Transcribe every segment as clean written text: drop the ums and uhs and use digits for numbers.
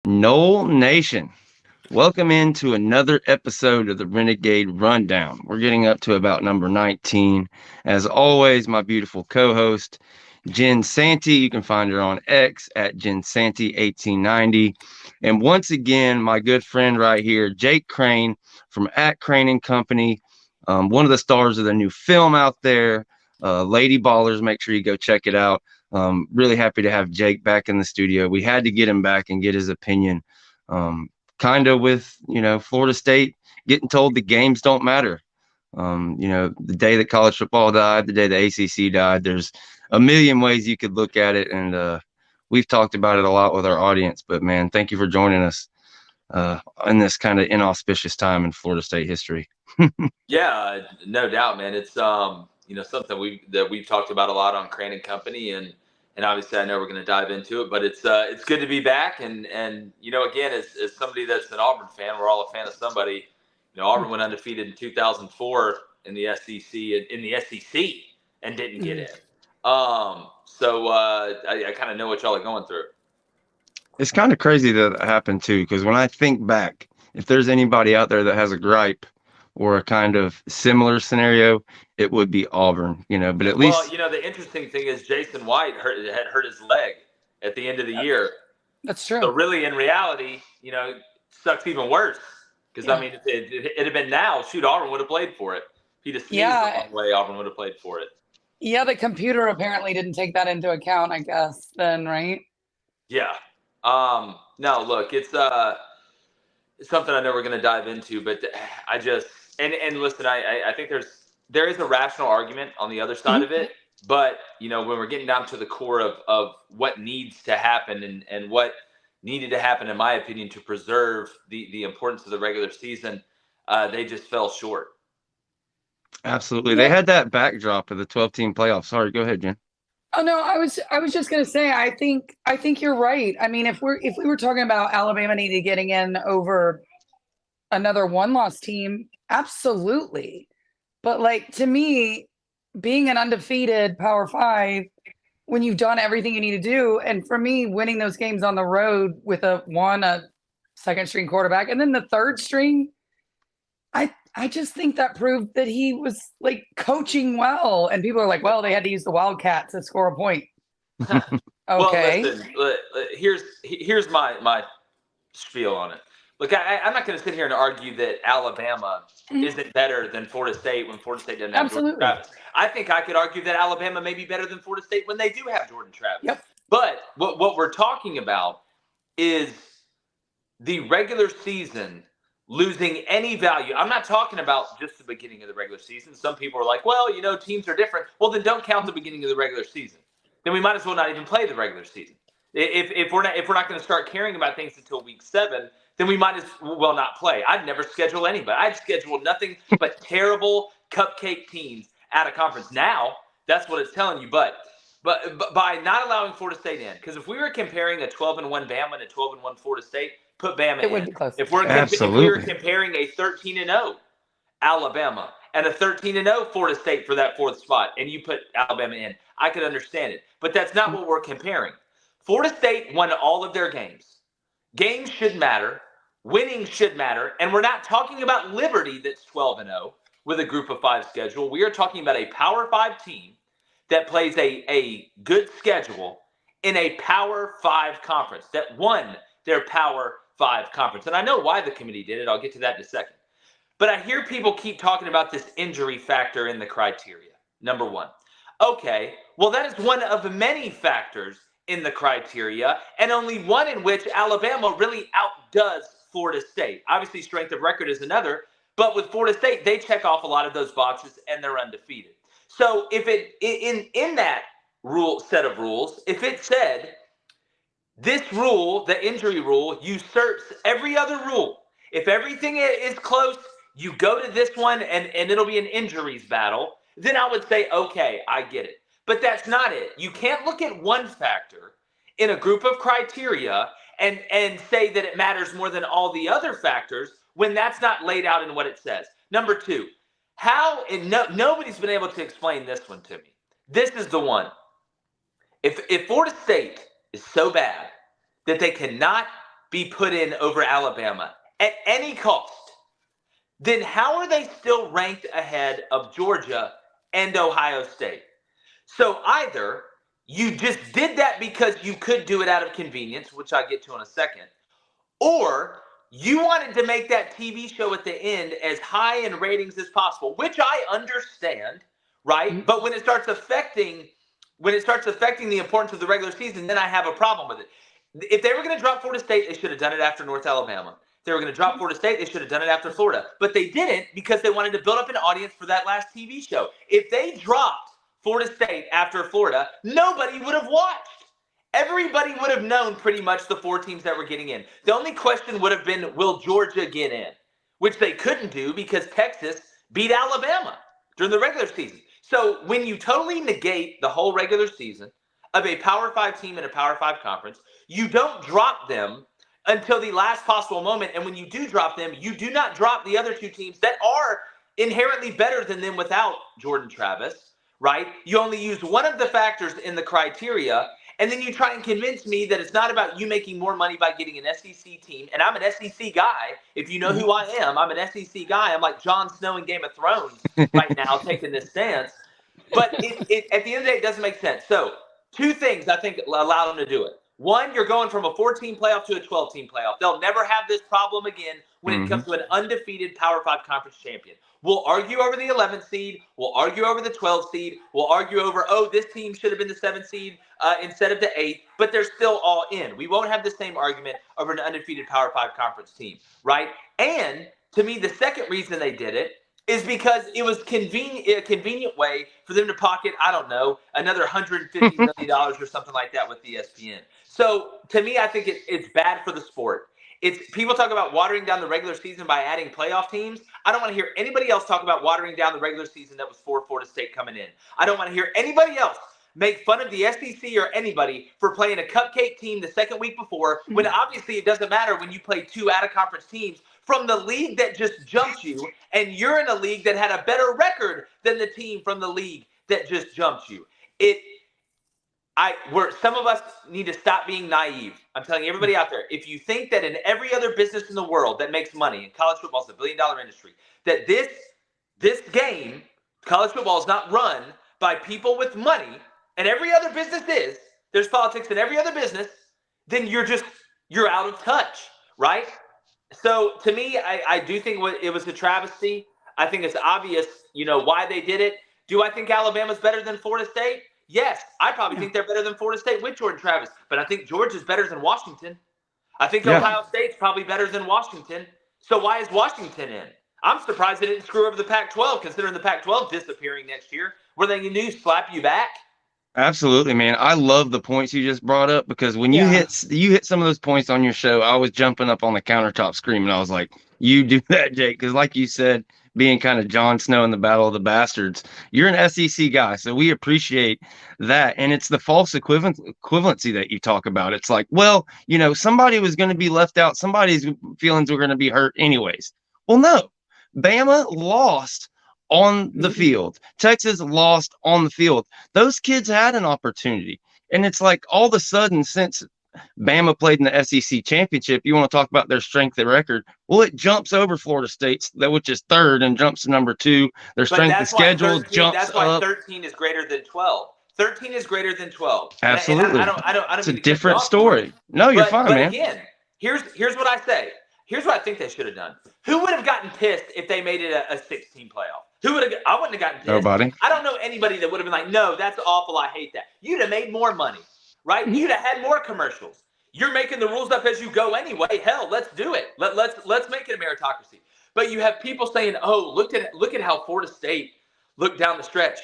Noel Nation, welcome into another episode of the Renegade Rundown. We're getting up to about number 19. As always, my beautiful co-host, Jen Santee. You can find her on X at Jen Santee 1890. And once again, my good friend right here, Jake Crain from at Crain and Company, one of the stars of the new film out there, Lady Ballers. Make sure you go check it out. Really happy to have Jake back in the studio. We had to get him back and get his opinion. Kind of with, Florida State getting told the games don't matter. The day that college football died, the day the ACC died, there's a million ways you could look at it. And we've talked about it a lot with our audience. But, man, thank you for joining us in this kind of inauspicious time in Florida State history. Yeah, no doubt, man. It's something we've talked about a lot on Crain and Company, and obviously I know we're going to dive into it, but it's good to be back, and again, as somebody that's an Auburn fan, we're all a fan of somebody. Auburn went undefeated in 2004 in the SEC and didn't get in. So I kind of know what y'all are going through. It's kind of crazy that happened too, because when I think back, if there's anybody out there that has a gripe or a kind of similar scenario, it would be Auburn, but at least. Well, the interesting thing is Jason White had hurt his leg at the end of the year. That's true. So really, in reality, it sucks even worse because, I mean, it had been now, shoot, Auburn would have played for it. If he'd have sneezed the wrong way, Auburn would have played for it. Yeah, the computer apparently didn't take that into account, I guess, then, right? Yeah. No, look, it's something I know we're going to dive into, but I just and listen, I think there is a rational argument on the other side of it, but when we're getting down to the core of what needs to happen and what needed to happen, in my opinion, to preserve the importance of the regular season, they just fell short. Absolutely. Yeah. They had that backdrop of the 12-team playoff. Sorry, go ahead, Jen. Oh no, I was just gonna say I think you're right. I mean, if we were talking about Alabama needing getting in over another one-loss team, absolutely. But to me, being an undefeated Power 5, when you've done everything you need to do, and for me, winning those games on the road with a second string quarterback, and then the third string, I just think that proved that he was coaching well, and people are like, well, they had to use the Wildcats to score a point. Okay. Well, listen, here's my spiel on it. Look, I'm not going to sit here and argue that Alabama isn't better than Florida State when Florida State doesn't have Jordan Travis. I think I could argue that Alabama may be better than Florida State when they do have Jordan Travis. Yep. But what we're talking about is the regular season losing any value. I'm not talking about just the beginning of the regular season. Some people are like, well, teams are different. Well, then don't count the beginning of the regular season. Then we might as well not even play the regular season. If we're not going to start caring about things until week 7, then we might as well not play. I'd never schedule anybody. I'd schedule nothing but terrible cupcake teams out of conference. Now, that's what it's telling you. But by not allowing Florida State in, because if we were comparing a 12-1 Bama and a 12-1 Florida State, put Bama in. It would be close. If we were comparing a 13-0 Alabama and a 13-0 Florida State for that 4th spot, and you put Alabama in, I could understand it. But that's not what we're comparing. Florida State won all of their games. Games should matter. Winning should matter. And we're not talking about Liberty that's 12-0 with a group of 5 schedule. We are talking about a Power 5 team that plays a good schedule in a Power 5 conference that won their Power 5 conference. And I know why the committee did it. I'll get to that in a second. But I hear people keep talking about this injury factor in the criteria, number 1. Okay, well, that is one of many factors in the criteria, and only one in which Alabama really outdoes Florida State. Obviously, strength of record is another, but with Florida State, they check off a lot of those boxes, and they're undefeated. So if it in that set of rules, if it said this rule, the injury rule, usurps every other rule, if everything is close, you go to this one, and it'll be an injuries battle, then I would say, okay, I get it. But that's not it. You can't look at one factor in a group of criteria and say that it matters more than all the other factors when that's not laid out in what it says. Number 2, nobody's been able to explain this one to me. This is the one. If Florida State is so bad that they cannot be put in over Alabama at any cost, then how are they still ranked ahead of Georgia and Ohio State? So either you just did that because you could do it out of convenience, which I'll get to in a second, or you wanted to make that TV show at the end as high in ratings as possible, which I understand, right? But when it starts affecting the importance of the regular season, then I have a problem with it. If they were going to drop Florida State, they should have done it after North Alabama. If they were going to drop Florida State, they should have done it after Florida. But they didn't because they wanted to build up an audience for that last TV show. If they dropped Florida State after Florida, nobody would have watched. Everybody would have known pretty much the 4 teams that were getting in. The only question would have been, will Georgia get in? Which they couldn't do because Texas beat Alabama during the regular season. So when you totally negate the whole regular season of a Power 5 team in a Power 5 conference, you don't drop them until the last possible moment. And when you do drop them, you do not drop the other 2 teams that are inherently better than them without Jordan Travis, right? You only use one of the factors in the criteria, and then you try and convince me that it's not about you making more money by getting an SEC team. And I'm an SEC guy. If you know who I am, I'm an SEC guy. I'm like Jon Snow in Game of Thrones right now taking this stance. But it at the end of the day, it doesn't make sense. So 2 things I think allow them to do it. One, you're going from a 14 playoff to a 12-team playoff. They'll never have this problem again when it comes to an undefeated Power 5 conference champion. We'll argue over the 11th seed. We'll argue over the 12th seed. We'll argue over, this team should have been the 7th seed instead of the 8th, but they're still all in. We won't have the same argument over an undefeated Power 5 conference team, right? And to me, the second reason they did it is because it was a convenient way for them to pocket, I don't know, another $150 million or something like that with ESPN. So to me, I think it's bad for the sport. It's people talk about watering down the regular season by adding playoff teams. I don't want to hear anybody else talk about watering down the regular season that was for Florida State coming in. I don't want to hear anybody else make fun of the SEC or anybody for playing a cupcake team the second week before, when obviously it doesn't matter when you play 2 out-of-conference teams from the league that just jumped you, and you're in a league that had a better record than the team from the league that just jumped you. Some of us need to stop being naive. I'm telling everybody out there, if you think that in every other business in the world that makes money, and college football is a billion-dollar industry, that this game, college football, is not run by people with money, and every other business is, there's politics in every other business, then you're out of touch, right? So to me, I do think it was a travesty. I think it's obvious, why they did it. Do I think Alabama's better than Florida State? Yes, I probably think they're better than Florida State with Jordan Travis, but I think Georgia's better than Washington. I think Ohio State's probably better than Washington. So why is Washington in? I'm surprised they didn't screw over the Pac-12, considering the Pac-12 disappearing next year. Were they going to slap you back? Absolutely, man. I love the points you just brought up, because when you hit some of those points on your show, I was jumping up on the countertop screaming. I was like, you do that, Jake, because like you said, being kind of Jon Snow in the Battle of the Bastards, you're an SEC guy, so we appreciate that. And it's the false equivalency that you talk about. It's like, well, somebody was going to be left out. Somebody's feelings were going to be hurt anyways. Well, no. Bama lost on the field. Texas lost on the field. Those kids had an opportunity. And it's like all of a sudden, since Bama played in the SEC championship, you want to talk about their strength of record. Well, it jumps over Florida State, which is 3rd, and jumps to number 2. Their strength of schedule jumps up. That's why 13 is greater than 12. 13 is greater than 12. Absolutely. And I don't it's a different story. No, you're fine, man. But again, here's what I say. Here's what I think they should have done. Who would have gotten pissed if they made it a 16 playoff? I wouldn't have gotten pissed. Nobody. I don't know anybody that would have been like, no, that's awful. I hate that. You'd have made more money, right? You'd have had more commercials. You're making the rules up as you go anyway. Hell, let's do it. Let's make it a meritocracy. But you have people saying, oh, look at how Florida State looked down the stretch.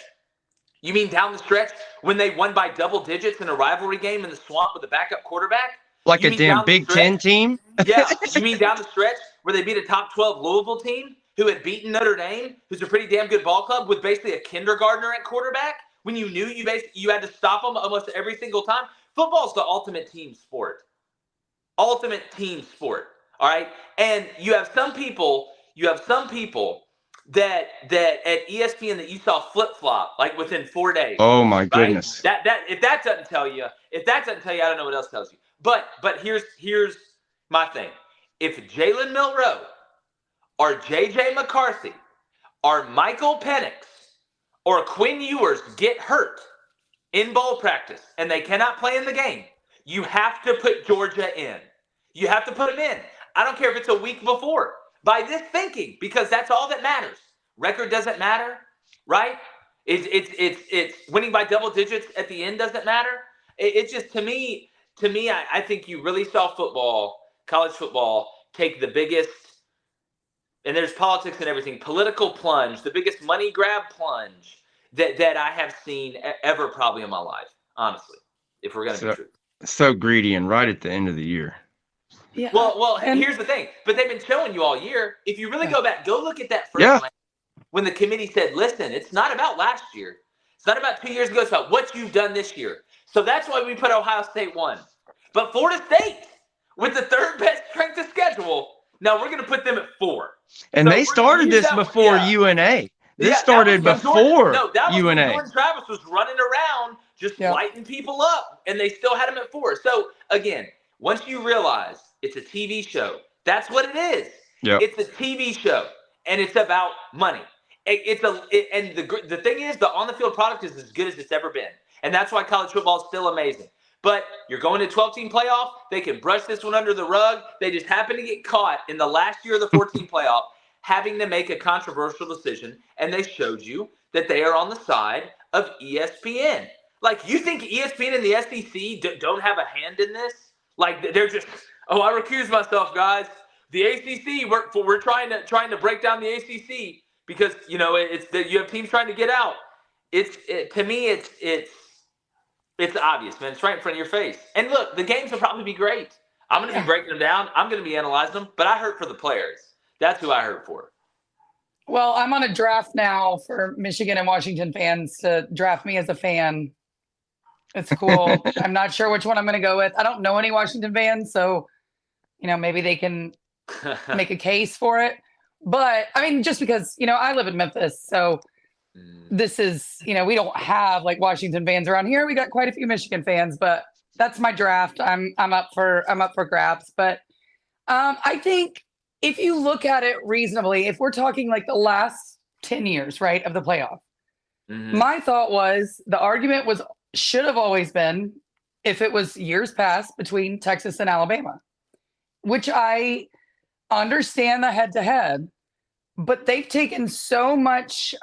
You mean down the stretch when they won by double digits in a rivalry game in the swamp with a backup quarterback? Like a damn Big Ten team? Yeah. You mean down the stretch where they beat a top 12 Louisville team who had beaten Notre Dame, who's a pretty damn good ball club, with basically a kindergartner at quarterback, when you knew you had to stop them almost every single time? Football's the ultimate team sport. Ultimate team sport. All right. And you have some people that at ESPN that you saw flip-flop like within 4 days. Oh my goodness. Right? If that doesn't tell you, I don't know what else tells you. But here's my thing. If Jalen Milroe or J.J. McCarthy or Michael Penix or Quinn Ewers get hurt in bowl practice and they cannot play in the game, you have to put Georgia in. You have to put them in. I don't care if it's a week before. By this thinking, because that's all that matters. Record doesn't matter, right? It's winning by double digits at the end doesn't matter. It's just to me, I think you really saw college football, take the biggest, and there's politics and everything, political plunge, the biggest money grab plunge that I have seen ever probably in my life, honestly, if we're going to be true. So greedy and right at the end of the year. Yeah. Well, here's the thing. But they've been showing you all year. If you really go back, go look at that first one when the committee said, listen, it's not about last year. It's not about 2 years ago. It's about what you've done this year. So that's why we put Ohio State 1. But Florida State, with the third best strength of schedule, now we're going to put them at 4. And so they started this before UNA. This started before UNA. Jordan Travis was running around just lighting people up, and they still had him at 4. So, again, once you realize it's a TV show, that's what it is. Yep. It's a TV show, and it's about money. And the thing is, the on-the-field product is as good as it's ever been. And that's why college football is still amazing. But you're going to 12-team playoff. They can brush this one under the rug. They just happen to get caught in the last year of the 14 playoff having to make a controversial decision, and they showed you that they are on the side of ESPN. Like, you think ESPN and the SEC don't have a hand in this? Like, they're just, I recuse myself, guys. The ACC, we're trying to break down the ACC because, you have teams trying to get out. To me, it's obvious, man. It's right in front of your face. And look, the games will probably be great. I'm going to be breaking them down. I'm going to be analyzing them, but I hurt for the players. That's who I hurt for. Well, I'm on a draft now for Michigan and Washington fans to draft me as a fan. It's cool. I'm not sure which one I'm going to go with. I don't know any Washington fans, so, maybe they can make a case for it. But, I mean, just because, I live in Memphis, so this is, we don't have, like, Washington fans around here. We got quite a few Michigan fans, but that's my draft. I'm up for grabs. But I think if you look at it reasonably, if we're talking like the last 10 years, right, of the playoff, my thought was the argument should have always been, if it was years past, between Texas and Alabama, which I understand the head-to-head, but they've taken so much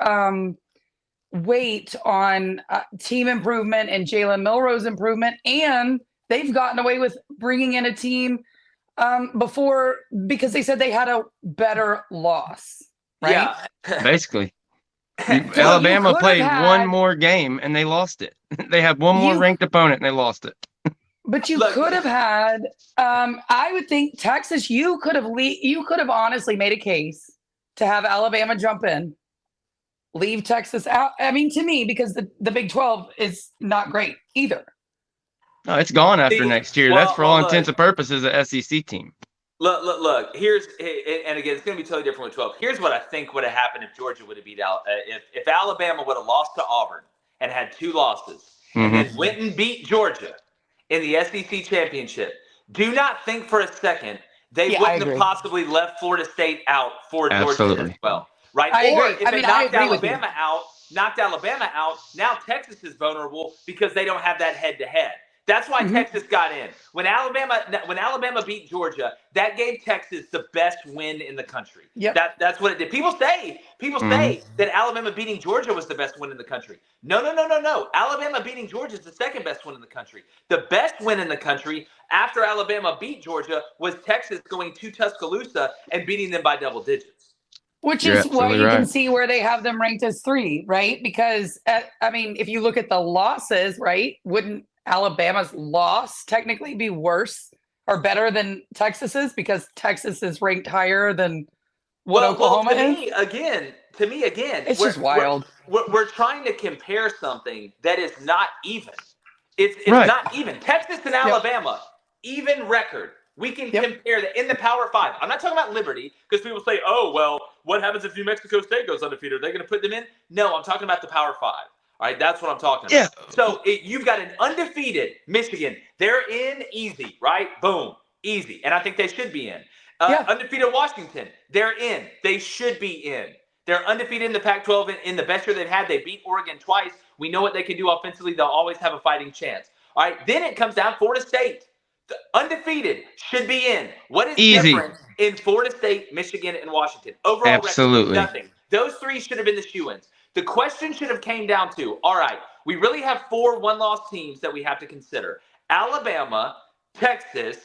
weight on team improvement and Jalen Milroe's improvement, and they've gotten away with bringing in a team before because they said they had a better loss, right? Yeah. Basically. Alabama played one more game and they lost it. They had one more ranked opponent and they lost it. But you could have had, I would think Texas, you could have honestly made a case to have Alabama jump in, leave Texas out. I mean, to me, because the Big 12 is not great either. No, it's gone after next year. That's for all intents and purposes an SEC team. Look. Here's, and again, it's going to be totally different with 12. Here's what I think would have happened if Georgia would have beat if Alabama would have lost to Auburn and had 2 losses, and then went and beat Georgia in the SEC championship. Do not think for a second they wouldn't have possibly left Florida State out for Georgia as well, right? Or if it knocked Alabama out, now Texas is vulnerable because they don't have that head-to-head. That's why Texas got in. When Alabama beat Georgia, that gave Texas the best win in the country. Yep. That's what it did. People say that Alabama beating Georgia was the best win in the country. No. Alabama beating Georgia is the second best win in the country. The best win in the country after Alabama beat Georgia was Texas going to Tuscaloosa and beating them by double digits. Which is why you can see where they have them ranked as 3, right? Because, if you look at the losses, right, wouldn't Alabama's loss technically be worse or better than Texas's because Texas is ranked higher than what Oklahoma is? To me, again, it's just wild. We're trying to compare something that is not even. It's not even. Texas and Alabama, even record. We can compare that in the Power 5. I'm not talking about Liberty because people say, oh, well, what happens if New Mexico State goes undefeated? Are they going to put them in? No, I'm talking about the Power 5. All right, that's what I'm talking about. So you've got an undefeated Michigan. They're in easy, right? Boom. Easy. And I think they should be in. Yeah. Undefeated Washington, they're in. They should be in. They're undefeated in the Pac-12 in the best year they've had. They beat Oregon twice. We know what they can do offensively. They'll always have a fighting chance. All right, then it comes down Florida State. The undefeated should be in. What is different in Florida State, Michigan, and Washington? Overall Absolutely. record, nothing. Those three should have been the shoo-ins. The question should have came down to, all right, we really have 4 one-loss teams that we have to consider. Alabama, Texas,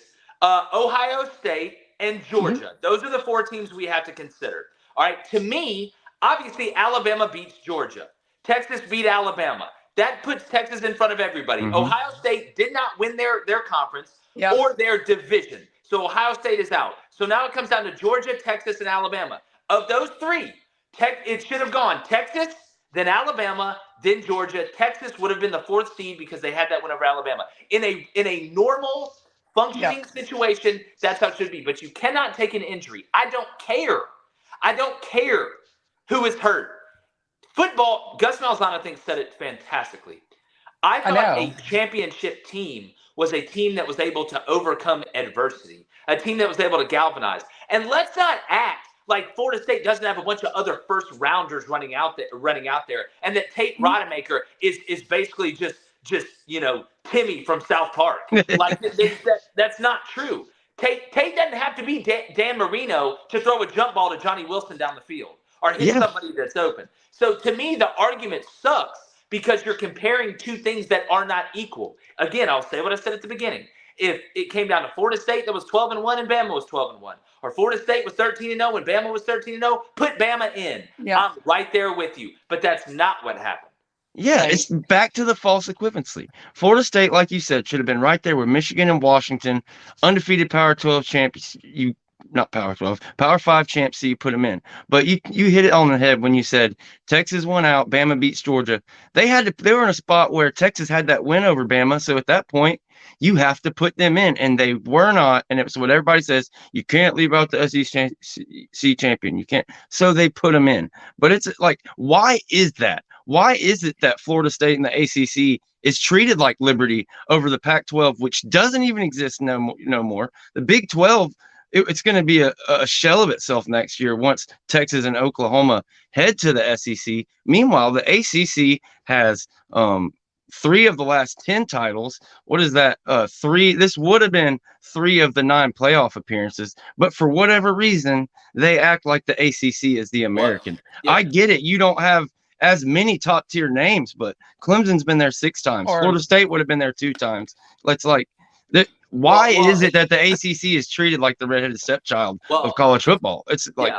Ohio State, and Georgia. Those are the 4 teams we have to consider. All right, to me, obviously Alabama beats Georgia. Texas beat Alabama. That puts Texas in front of everybody. Ohio State did not win their conference or their division. So Ohio State is out. So now it comes down to Georgia, Texas, and Alabama. Of those 3, it should have gone Texas, then Alabama, then Georgia. Texas would have been the 4th seed because they had that win over Alabama. In a normal functioning situation, that's how it should be. But you cannot take an injury. I don't care. I don't care who is hurt. Football, Gus Malzahn, I think, said it fantastically. I thought a championship team was a team that was able to overcome adversity, a team that was able to galvanize. And let's not act like Florida State doesn't have a bunch of other first-rounders running out there, and that Tate Rodemaker is basically just Timmy from South Park. Like that's not true. Tate doesn't have to be Dan Marino to throw a jump ball to Johnny Wilson down the field or hit somebody that's open. So to me, the argument sucks because you're comparing 2 things that are not equal. Again, I'll say what I said at the beginning. If it came down to Florida State that was 12-1 and Bama was 12-1, or Florida State was 13-0 and Bama was 13-0, put Bama in. Yeah. I'm right there with you. But that's not what happened. Yeah, it's back to the false equivalency. Florida State, like you said, should have been right there with Michigan and Washington, undefeated Power 12 champions. Not Power 12, Power 5 champs, so you put them in. But you hit it on the head when you said Texas won out, Bama beats Georgia. They were in a spot where Texas had that win over Bama, so at that point, you have to put them in, and they were not. And it was what everybody says: you can't leave out the SEC champion. You can't. So they put them in. But it's like, why is that? Why is it that Florida State and the ACC is treated like Liberty over the Pac-12, which doesn't even exist no more? The Big 12, it's going to be a shell of itself next year once Texas and Oklahoma head to the SEC. Meanwhile, the ACC has 3 of the last 10 titles. What is that? 3. This would have been 3 of the 9 playoff appearances, but for whatever reason, they act like the ACC is the American. I get it. You don't have as many top tier names, but Clemson's been there 6 times. Florida State would have been there 2 times. Why is it that the ACC is treated like the redheaded stepchild of college football? It's like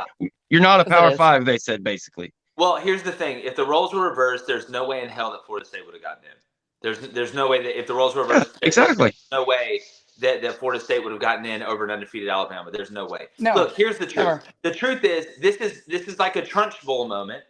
you're not a Power 5, they said, basically. Well, here's the thing. If the roles were reversed, there's no way in hell that Florida State would have gotten in. There's no way that if the roles were reversed, exactly. There's no way that Florida State would have gotten in over an undefeated Alabama. There's no way. No. Look, here's the truth. The truth is this is like a Trunchbull moment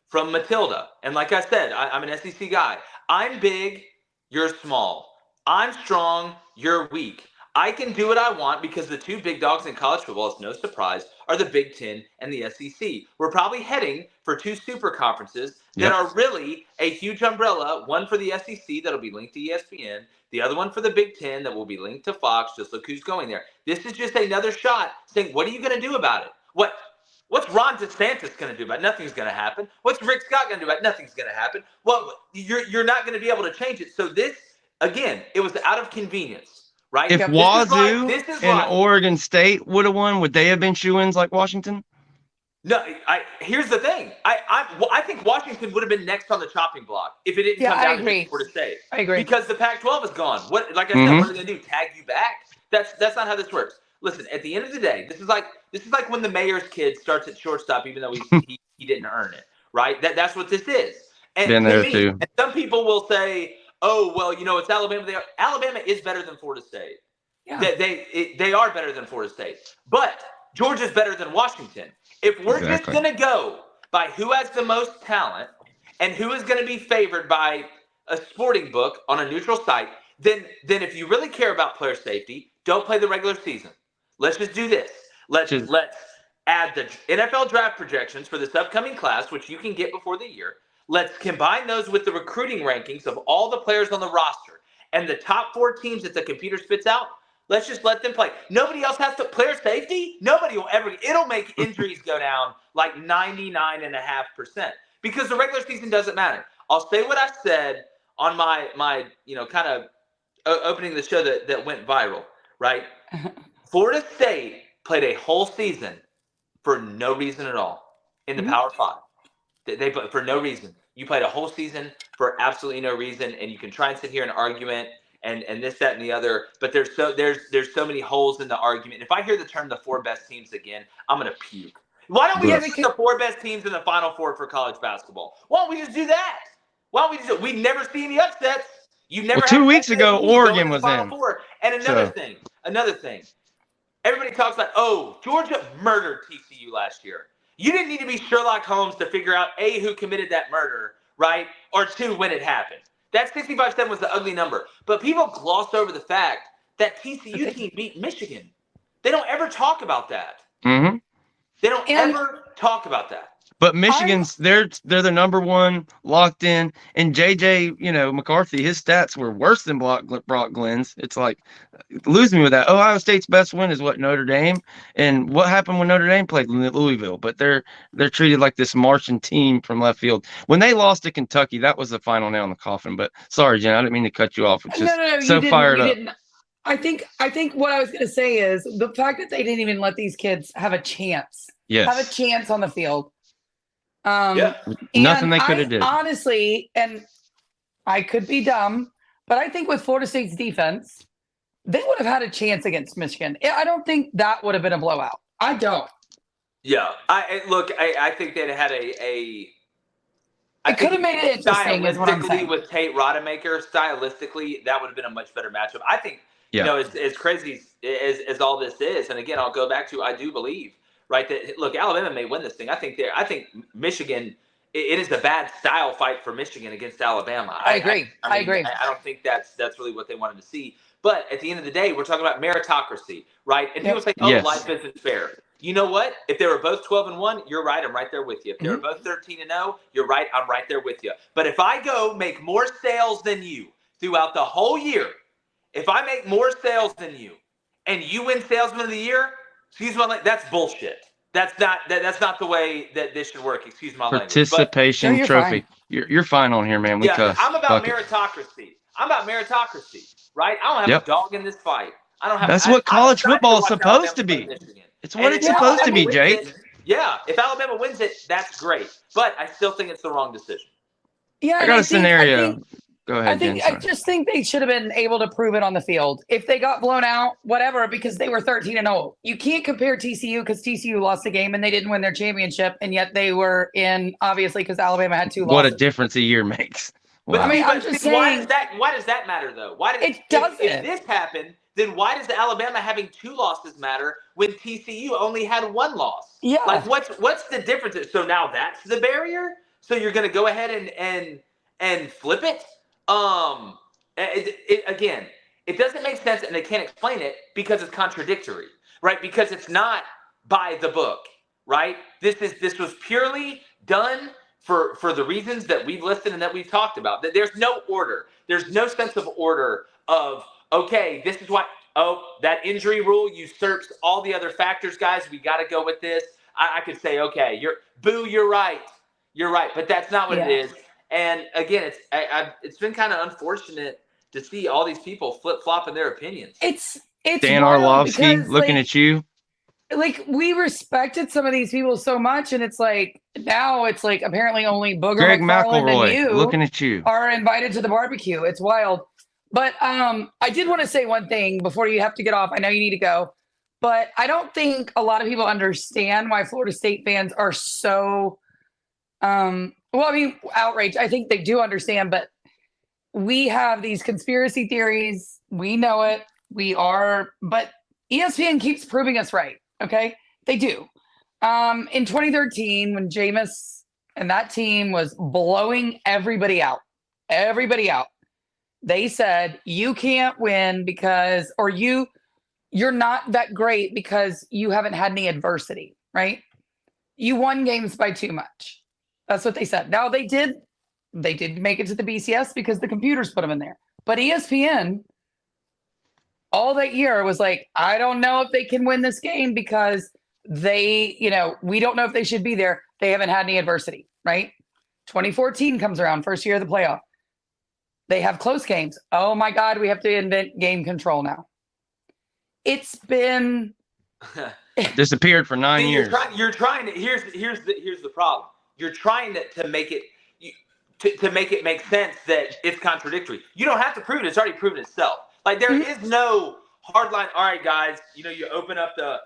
from Matilda. And like I said, I'm an SEC guy. I'm big, you're small. I'm strong, you're weak. I can do what I want because the 2 big dogs in college football, it's no surprise, are the Big Ten and the SEC. We're probably heading for 2 super conferences that are really a huge umbrella, one for the SEC that'll be linked to ESPN, the other one for the Big Ten that will be linked to Fox. Just look who's going there. This is just another shot saying, what are you going to do about it? What's Ron DeSantis going to do about it? Nothing's going to happen. What's Rick Scott going to do about it? Nothing's going to happen. Well, you're not going to be able to change it. So this, again, it was out of convenience. Right? If Wazoo and Oregon State would have won, would they have been shoo-ins like Washington? No, here's the thing. I think Washington would have been next on the chopping block if it didn't come down to Florida State. I agree. Because the Pac-12 is gone. Like I said, what are they going to do? Tag you back? That's not how this works. Listen, at the end of the day, this is like when the mayor's kid starts at shortstop, even though he didn't earn it. Right? That's what this is. And been there too. And some people will say, oh, well, it's Alabama. Alabama is better than Florida State. Yeah. They are better than Florida State. But Georgia's better than Washington. If we're just going to go by who has the most talent and who is going to be favored by a sporting book on a neutral site, then if you really care about player safety, don't play the regular season. Let's just do this. Let's add the NFL draft projections for this upcoming class, which you can get before the year. Let's combine those with the recruiting rankings of all the players on the roster and the top 4 teams that the computer spits out. Let's just let them play. Nobody else has to. Player safety? Nobody will ever. It'll make injuries go down like 99.5% because the regular season doesn't matter. I'll say what I said on my kind of opening the show that went viral, right? Florida State played a whole season for no reason at all in the Power 5. They played for no reason. You played a whole season for absolutely no reason, and you can try and sit here and argument and this, that, and the other. But there's so many holes in the argument. If I hear the term the 4 best teams again, I'm gonna puke. Why don't we just put the 4 best teams in the Final Four for college basketball? Why don't we just do that? Why don't we just do it? We never see any upsets. You've never. Well, 2 weeks ago, Oregon was Final in. Four. And another thing. Everybody talks about, Georgia murdered TCU last year. You didn't need to be Sherlock Holmes to figure out, A, who committed that murder, right? Or 2, when it happened. That 65-7 was the ugly number. But people gloss over the fact that TCU team beat Michigan. They don't ever talk about that. Mm-hmm. They don't ever talk about that. But Michigan's they're the number one locked in, and JJ McCarthy, his stats were worse than Brock Glenn's. It's like lose me with that. Ohio State's best win is what Notre Dame, and what happened when Notre Dame played Louisville? But they're treated like this Martian team from left field. When they lost to Kentucky, that was the final nail in the coffin. But sorry, Jen, I didn't mean to cut you off. It's just no, so fired up. Didn't. I think what I was going to say is the fact that they didn't even let these kids have a chance. Yes. Have a chance on the field. Nothing they could have did. Honestly, and I could be dumb, but I think with Florida State's defense, they would have had a chance against Michigan. I don't think that would have been a blowout. I don't. Yeah, I think they'd had a. I could have made it interesting. Is what I'm saying. With Tate Rodemaker, stylistically, that would have been a much better matchup. I think. As crazy as all this is, and again, I'll go back to I do believe. Right, that look, Alabama may win this thing. I think Michigan. It is a bad style fight for Michigan against Alabama. I agree. I agree. I don't think that's really what they wanted to see. But at the end of the day, we're talking about meritocracy, right? And people say, life isn't fair. You know what? If they were both 12-1, you're right. I'm right there with you. If they were both 13-0, you're right. I'm right there with you. But if I go make more sales than you throughout the whole year, if I make more sales than you, and you win Salesman of the Year. Excuse my language. That's bullshit. That's not the way that this should work. Excuse my language. Participation trophy. Fine. You're fine on here, man. I'm about meritocracy. I'm about meritocracy, right? I don't have a dog in this fight. I don't have. That's what college football is supposed to be. It's what it's supposed to be, Jake. If Alabama wins it, that's great. But I still think it's the wrong decision. Yeah, I got a scenario. Go ahead. I just think they should have been able to prove it on the field. If they got blown out, whatever, because they were 13-0. You can't compare TCU because TCU lost the game and they didn't win their championship, and yet they were in, obviously, because Alabama had 2 losses. What a difference a year makes. Wow. But I'm just saying, why does that matter though? It doesn't. If this happened, then why does Alabama having 2 losses matter when TCU only had 1 loss? Yeah. Like what's the difference? So now that's the barrier. So you're going to go ahead and flip it. Again, it doesn't make sense, and they can't explain it because it's contradictory, right? Because it's not by the book, right? This was purely done for the reasons that we've listed and that we've talked about. That there's no order. There's no sense of order of, okay, this is why, that injury rule usurps all the other factors, guys. We got to go with this. I could say, okay, you're right. You're right. But that's not what it is. And again, it's been kind of unfortunate to see all these people flip-flop in their opinions. It's Dan Orlovsky looking at you. Like, we respected some of these people so much, and it's like now it's like apparently only Booger Greg McFarland McElroy and you looking at you are invited to the barbecue. It's wild. But I did want to say one thing before you have to get off. I know you need to go, but I don't think a lot of people understand why Florida State fans are so outraged. I think they do understand, but we have these conspiracy theories. We know it. But ESPN keeps proving us right. Okay. They do. In 2013, when Jameis and that team was blowing everybody out, they said, you can't win you're not that great because you haven't had any adversity, right? You won games by too much. That's what they said. Now they did make it to the BCS because the computers put them in there. But ESPN all that year was like, I don't know if they can win this game because they, we don't know if they should be there. They haven't had any adversity, right? 2014 comes around, first year of the playoff. They have close games. Oh my God, we have to invent game control now. It's been disappeared for 9 years. You're trying to. Here's the problem. You're trying to make it to make it make sense that it's contradictory. You don't have to prove it. It's already proven itself. Like there is no hard line. All right, guys. You open up the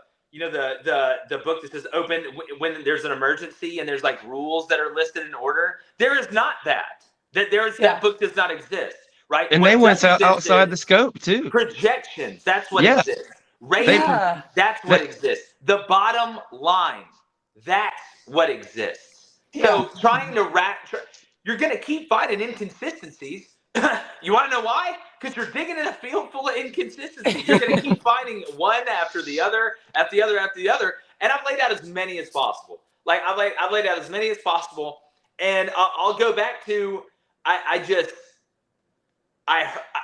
book that says open when there's an emergency and there's like rules that are listed in order. There is not that. That book does not exist, right? And they went outside the scope too. Projections, that's what exists. Ratings, that's what exists. The bottom line, that's what exists. So trying to you're going to keep finding inconsistencies. You want to know why? Because you're digging in a field full of inconsistencies. You're going to keep finding one after the other, after the other, after the other. And I've laid out as many as possible. Like I've laid out as many as possible. And I'll go back to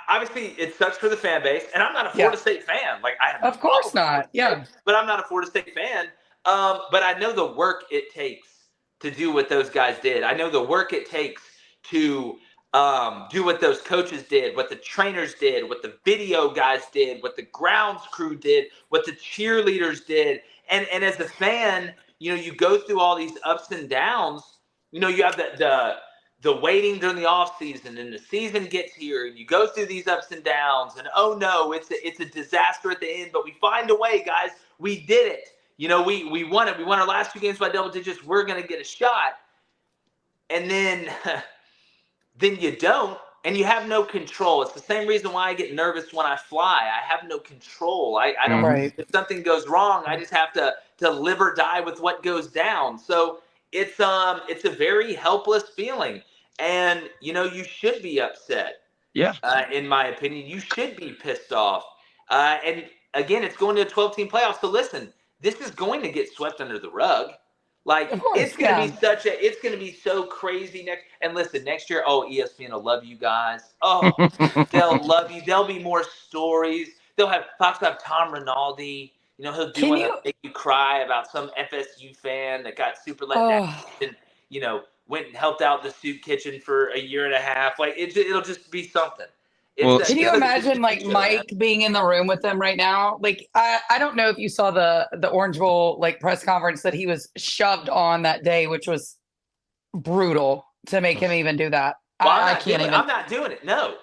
obviously it sucks for the fan base, and I'm not a Florida State fan. Like of course not. Yeah. But I'm not a Florida State fan. But I know the work it takes to do what those guys did. I know the work it takes to do what those coaches did, what the trainers did, what the video guys did, what the grounds crew did, what the cheerleaders did. And as a fan, you go through all these ups and downs. You have the waiting during the off season, and the season gets here, and you go through these ups and downs, and oh no, it's a disaster at the end, but we find a way, guys. We did it. We won it. We won our last 2 games by double digits. We're gonna get a shot, and then you don't, and you have no control. It's the same reason why I get nervous when I fly. I have no control. I don't. Right. If something goes wrong, I just have to live or die with what goes down. So it's a very helpless feeling. And, you should be upset. Yeah. In my opinion, you should be pissed off. And again, it's going to a 12-team playoff. So listen, this is going to get swept under the rug. Like it's going to be so crazy next. And listen, next year, ESPN will love you guys. Oh, they'll love you. There'll be more stories. Fox will have Tom Rinaldi. He'll do one that make you cry about some FSU fan that got super let down and, went and helped out the soup kitchen for a year and a half. Like it'll just be something. Can you imagine like Mike being in the room with them right now? Like I don't know if you saw the Orange Bowl like press conference that he was shoved on that day, which was brutal to make him even do that. Well, I'm not doing it. No,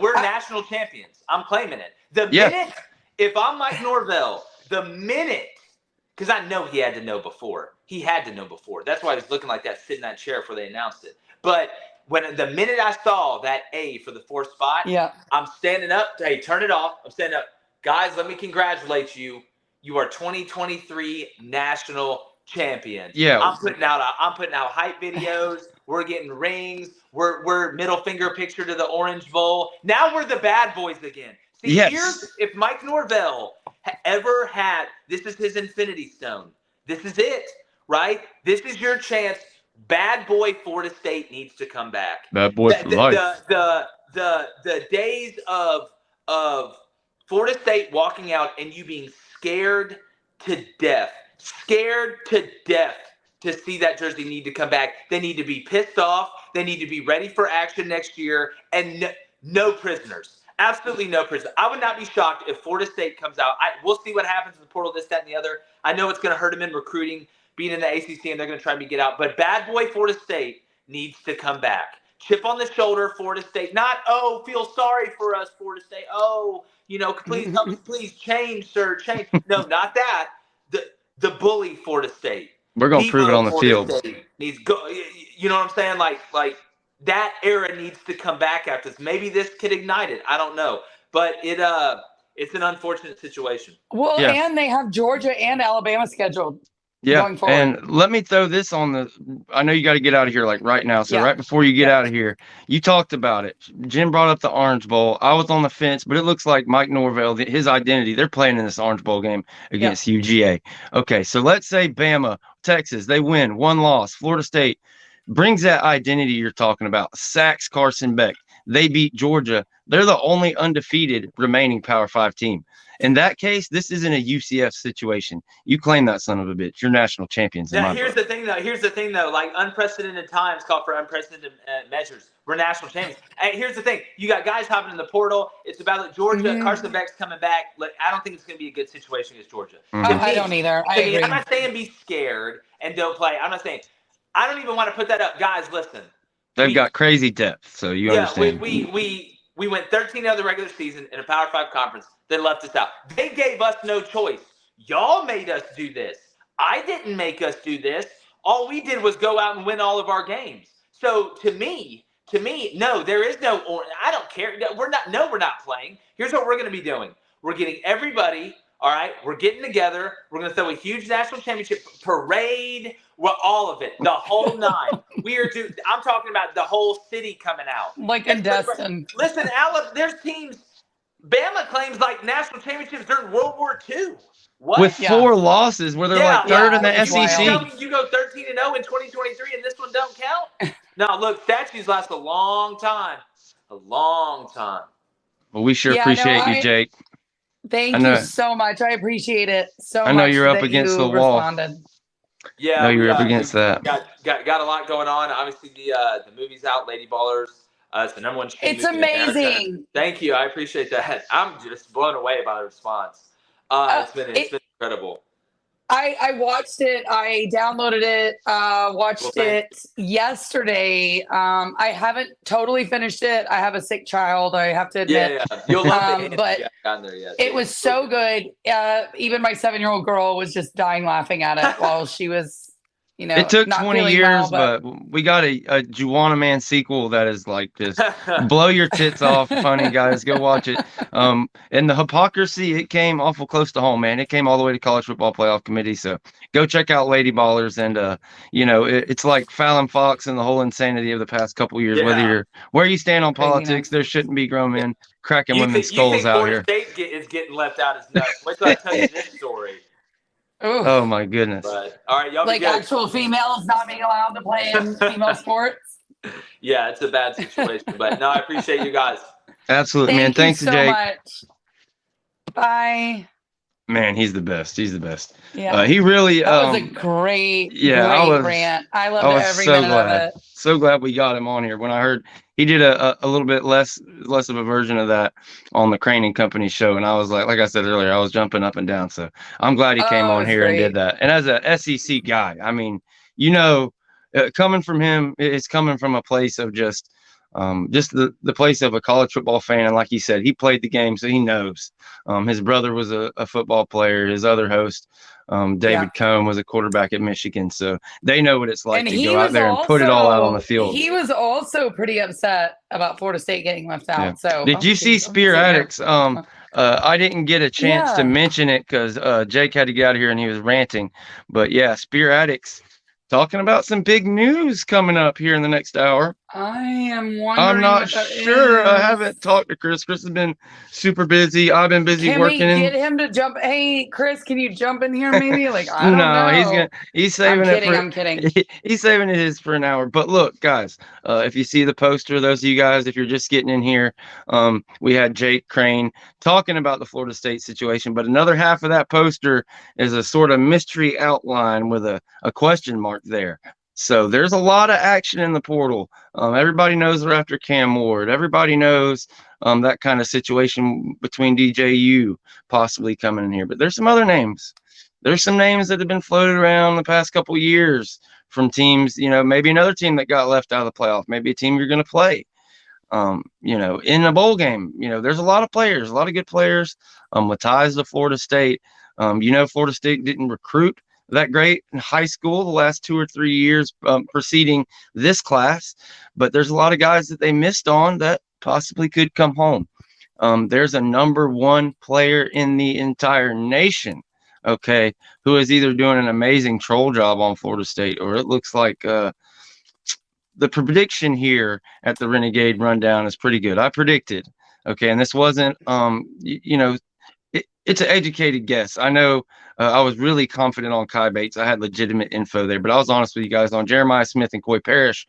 we're national champions. I'm claiming it. Minute, if I'm Mike Norvell, because I know he had to know before. He had to know before. That's why he was looking like that, sitting in that chair before they announced it. But the minute I saw that A for the 4th spot, I'm standing up. Hey, turn it off. I'm standing up. Guys, let me congratulate you. You are 2023 national champions. Yeah. I'm putting out hype videos. We're getting rings. We're middle finger picture to the Orange Bowl. Now we're the bad boys again. See, here's if Mike Norvell ever had, this is his infinity stone. This is it, right? This is your chance. Bad boy Florida State needs to come back. Bad boy for life. The days of Florida State walking out and you being scared to death to see that jersey need to come back. They need to be pissed off. They need to be ready for action next year, and no prisoners. Absolutely no prisoners. I would not be shocked if Florida State comes out. We'll see what happens in the portal, this, that, and the other. I know it's going to hurt them in recruiting, being in the ACC, and they're going to try to get out. But bad boy Florida State needs to come back. Chip on the shoulder, Florida State. Not, feel sorry for us, Florida State. Please help us. Please change, sir. Change. No, not that. The bully Florida State. We're going to prove it on the field. Needs go. You know what I'm saying? Like that era needs to come back after this. Maybe this could ignite it. I don't know. But it's an unfortunate situation. Well, and they have Georgia and Alabama scheduled. Yeah, and let me throw this on I know you got to get out of here like right now. So right before you get out of here, you talked about it. Jim brought up the Orange Bowl. I was on the fence, but it looks like Mike Norvell, his identity, they're playing in this Orange Bowl game against UGA. Okay, so let's say Bama, Texas, they win, 1 loss. Florida State brings that identity you're talking about. Sacks Carson Beck. They beat Georgia. They're the only undefeated remaining Power 5 team. in that case, this isn't a UCF situation. You claim that son of a bitch. You're national champions. Now, here's the thing, though. Like, unprecedented times call for unprecedented measures. We're national champions. Hey, here's the thing. You got guys hopping in the portal. It's about like Georgia. Carson Beck's coming back. Look, I don't think it's going to be a good situation against Georgia. I don't either. I agree. I'm not saying be scared and don't play. I'm not saying. I don't even want to put that up. Guys, listen. They've got crazy depth, so you understand. We went 13 out of the regular season in a Power 5 conference. They left us out. They gave us no choice. Y'all made us do this. I didn't make us do this. All we did was go out and win all of our games. So to me, no, there is no. I don't care. We're not playing. Here's what we're going to be doing. We're getting everybody. All right, we're getting together. We're going to throw a huge national championship parade. Well, all of it, the whole nine. I'm talking about the whole city coming out. Like in Destin. Listen, there's teams. Bama claims like national championships during World War II. What? With 4 losses, where they're like third in the SEC. You go 13-0 in 2023, and this one don't count. No, look, statues last a long time. A long time. Well, we sure appreciate you, Jake. Thank you so much. I appreciate it so much. I know you're up against the wall. Yeah, no, you're up against that. Got a lot going on. Obviously, the movie's out, Lady Ballers. It's the #1. It's amazing. Thank you. I appreciate that. I'm just blown away by the response. It's been incredible. I watched it. I downloaded it. Watched it yesterday. I haven't totally finished it. I have a sick child. I have to admit. Yeah. You'll love it. But it was so good. Even my 7-year-old girl was just dying laughing at it while she was. It took 20 years, but we got a Juwanna Man sequel that is like this blow your tits off funny, guys. Go watch it. And the hypocrisy, it came awful close to home, man. It came all the way to College Football Playoff Committee. So go check out Lady Ballers. And, it's like Fallon Fox and the whole insanity of the past couple years. Whether where you stand on politics, there shouldn't be grown men cracking women's skulls out here. State is getting left out as nuts. Wait till I tell you this story. Oof. Oh my goodness! But, all right, y'all. Like actual females not being allowed to play in female sports. Yeah, it's a bad situation, but no, I appreciate you guys. Absolutely, man. Thanks, so Jake. Much. Bye. Man, he's the best. He's the best. Yeah, he really. That was a great rant. I loved every minute of it. So glad we got him on here. When I heard he did a little bit less of a version of that on the Crain and Company show, and I was like I said earlier, I was jumping up and down. So I'm glad he came on here and did that. And as a SEC guy, I mean, coming from him, it's coming from a place of just the place of a college football fan. And like he said, he played the game, so he knows. His brother was a football player. His other host, David Cohn, was a quarterback at Michigan. So they know what it's like to go out there and put it all out on the field. He was also pretty upset about Florida State getting left out. Yeah. So did you see Spear Addicts? I didn't get a chance to mention it because Jake had to get out of here and he was ranting. But yeah, Spear Addicts talking about some big news coming up here in the next hour. I am wondering. I'm not sure. I haven't talked to Chris. Chris has been super busy. I've been busy working. Can we get him to jump? Hey, Chris, can you jump in here maybe? Like, I don't know. He's saving it. I'm kidding. He's saving it for an hour. But look, guys, if you see the poster, those of you guys, if you're just getting in here, we had Jake Crain talking about the Florida State situation. But another half of that poster is a sort of mystery outline with a question mark there. So there's a lot of action in the portal. Everybody knows they're after Cam Ward. Everybody knows that kind of situation between DJU possibly coming in here. But there's some other names. There's some names that have been floated around the past couple of years from teams, maybe another team that got left out of the playoff, maybe a team you're going to play, in a bowl game. There's a lot of players, a lot of good players with ties to Florida State. Florida State didn't recruit that great in high school the last 2 or 3 years preceding this class, but there's a lot of guys that they missed on that possibly could come home. There's a #1 player in the entire nation, who is either doing an amazing troll job on Florida State, or it looks like the prediction here at the Renegade Rundown is pretty good. I predicted, and this wasn't, it's an educated guess. I know I was really confident on Kai Bates. I had legitimate info there, but I was honest with you guys on Jeremiah Smith and Coy Parrish